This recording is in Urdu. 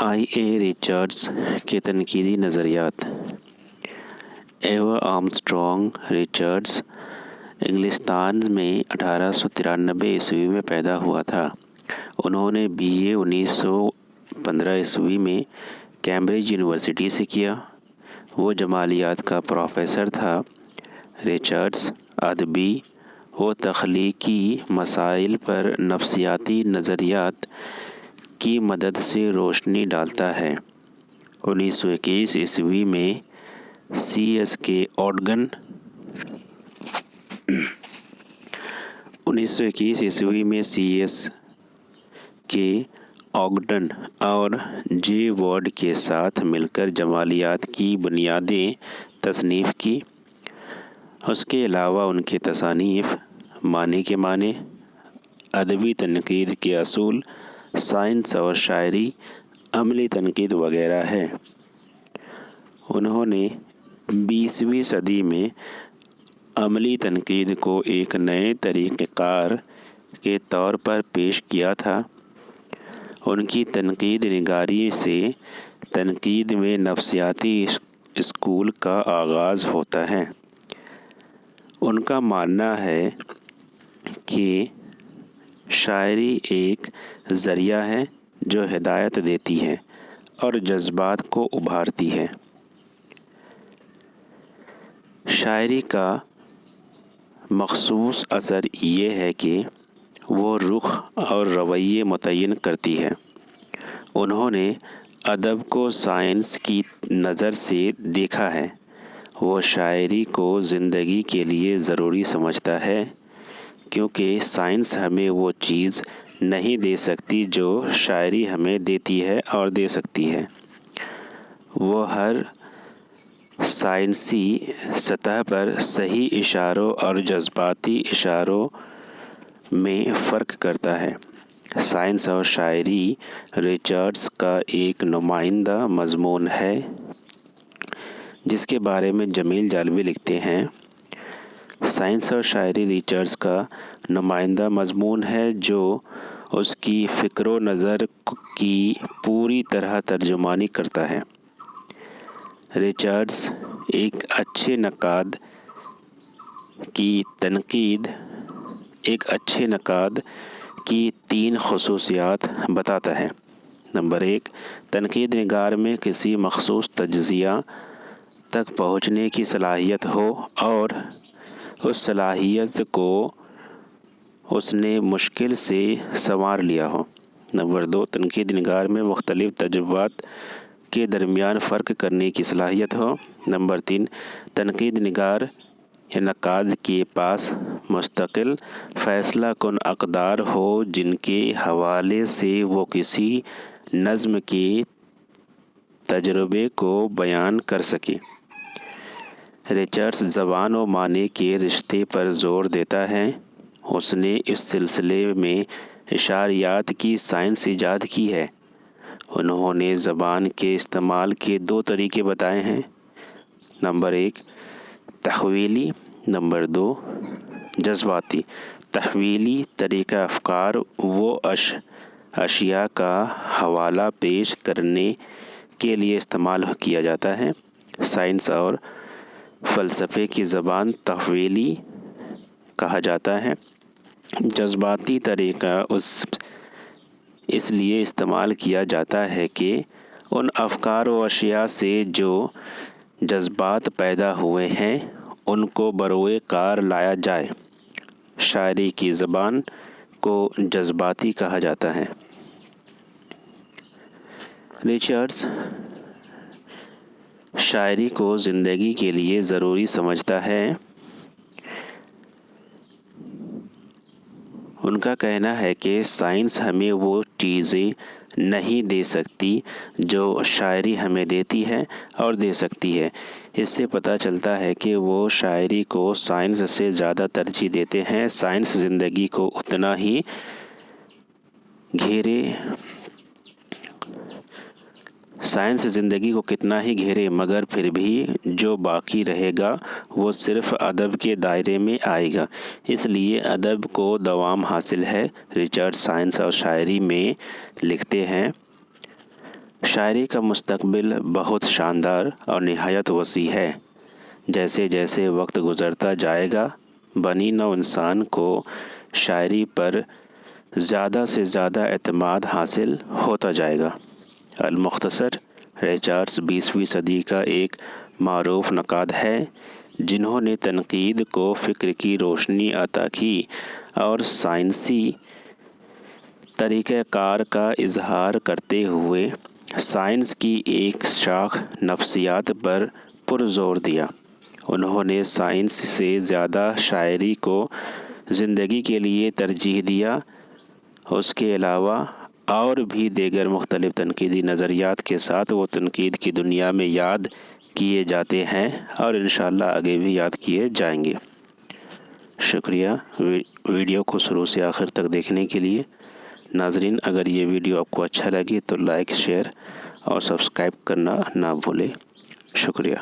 آئی اے ریچرڈز کے تنقیدی نظریات۔ ایوا آرمسٹرانگ ریچرڈز انگلستان میں 1893 میں پیدا ہوا تھا۔ انہوں نے BA 1915 میں کیمبرج یونیورسٹی سے کیا۔ وہ جمالیات کا پروفیسر تھا۔ ریچرڈز ادبی و تخلیقی مسائل پر نفسیاتی نظریات کی مدد سے روشنی ڈالتا ہے۔ 1921 میں CS کے اوڈگن اور جے وارڈ کے ساتھ مل کر جمالیات کی بنیادیں تصنیف کی۔ اس کے علاوہ ان کے تصانیف معنی کے معنی، ادبی تنقید کے اصول، سائنس اور شاعری، عملی تنقید وغیرہ ہے۔ انہوں نے 20ویں صدی میں عملی تنقید کو ایک نئے طریقہ کار کے طور پر پیش کیا تھا۔ ان کی تنقید نگاری سے تنقید میں نفسیاتی اسکول کا آغاز ہوتا ہے۔ ان کا ماننا ہے کہ شاعری ایک ذریعہ ہے جو ہدایت دیتی ہے اور جذبات کو ابھارتی ہے۔ شاعری کا مخصوص اثر یہ ہے کہ وہ رخ اور رویے متعین کرتی ہے۔ انہوں نے ادب کو سائنس کی نظر سے دیکھا ہے۔ وہ شاعری کو زندگی کے لیے ضروری سمجھتا ہے، کیونکہ سائنس ہمیں وہ چیز نہیں دے سکتی جو شاعری ہمیں دیتی ہے اور دے سکتی ہے۔ وہ ہر سائنسی سطح پر صحیح اشاروں اور جذباتی اشاروں میں فرق کرتا ہے۔ سائنس اور شاعری ریچرڈز کا ایک نمائندہ مضمون ہے، جس کے بارے میں جمیل جالبی لکھتے ہیں: سائنس اور شاعری ریچرڈز کا نمائندہ مضمون ہے جو اس کی فکر و نظر کی پوری طرح ترجمانی کرتا ہے۔ ریچرڈز ایک اچھے نقاد کی 3 خصوصیات بتاتا ہے۔ نمبر 1، تنقید نگار میں کسی مخصوص تجزیہ تک پہنچنے کی صلاحیت ہو اور اس صلاحیت کو اس نے مشکل سے سنوار لیا ہو۔ نمبر 2، تنقید نگار میں مختلف تجربات کے درمیان فرق کرنے کی صلاحیت ہو۔ نمبر 3، تنقید نگار یا نقاد کے پاس مستقل فیصلہ کن اقدار ہو جن کے حوالے سے وہ کسی نظم کے تجربے کو بیان کر سکے۔ ریچرڈز زبان و معنی کے رشتے پر زور دیتا ہے۔ اس نے اس سلسلے میں اشاریات کی سائنس ایجاد کی ہے۔ انہوں نے زبان کے استعمال کے 2 طریقے بتائے ہیں: نمبر 1، تحویلی، نمبر 2، جذباتی۔ تحویلی طریقہ افکار و اشیاء کا حوالہ پیش کرنے کے لیے استعمال کیا جاتا ہے۔ سائنس اور فلسفے کی زبان تحویلی کہا جاتا ہے۔ جذباتی طریقہ اس لیے استعمال کیا جاتا ہے کہ ان افکار و اشیاء سے جو جذبات پیدا ہوئے ہیں ان کو بروئے کار لایا جائے۔ شاعری کی زبان کو جذباتی کہا جاتا ہے۔ ریچرڈز شاعری کو زندگی کے لیے ضروری سمجھتا ہے۔ ان کا کہنا ہے کہ سائنس ہمیں وہ چیزیں نہیں دے سکتی جو شاعری ہمیں دیتی ہے اور دے سکتی ہے۔ اس سے پتہ چلتا ہے کہ وہ شاعری کو سائنس سے زیادہ ترجیح دیتے ہیں۔ سائنس زندگی کو کتنا ہی گھیرے مگر پھر بھی جو باقی رہے گا وہ صرف ادب کے دائرے میں آئے گا۔ اس لیے ادب کو دوام حاصل ہے۔ ریچرڈ سائنس اور شاعری میں لکھتے ہیں: شاعری کا مستقبل بہت شاندار اور نہایت وسیع ہے۔ جیسے جیسے وقت گزرتا جائے گا بنی نوع انسان کو شاعری پر زیادہ سے زیادہ اعتماد حاصل ہوتا جائے گا۔ المختصر رے چارلس 20ویں صدی کا ایک معروف نقاد ہے جنہوں نے تنقید کو فکر کی روشنی عطا کی اور سائنسی طریقہ کار کا اظہار کرتے ہوئے سائنس کی ایک شاخ نفسیات پر پرزور دیا۔ انہوں نے سائنس سے زیادہ شاعری کو زندگی کے لیے ترجیح دیا۔ اس کے علاوہ اور بھی دیگر مختلف تنقیدی نظریات کے ساتھ وہ تنقید کی دنیا میں یاد کیے جاتے ہیں اور انشاءاللہ آگے بھی یاد کیے جائیں گے۔ شکریہ ویڈیو کو شروع سے آخر تک دیکھنے کے لیے۔ ناظرین، اگر یہ ویڈیو آپ کو اچھا لگے تو لائک، شیئر اور سبسکرائب کرنا نہ بھولیں۔ شکریہ۔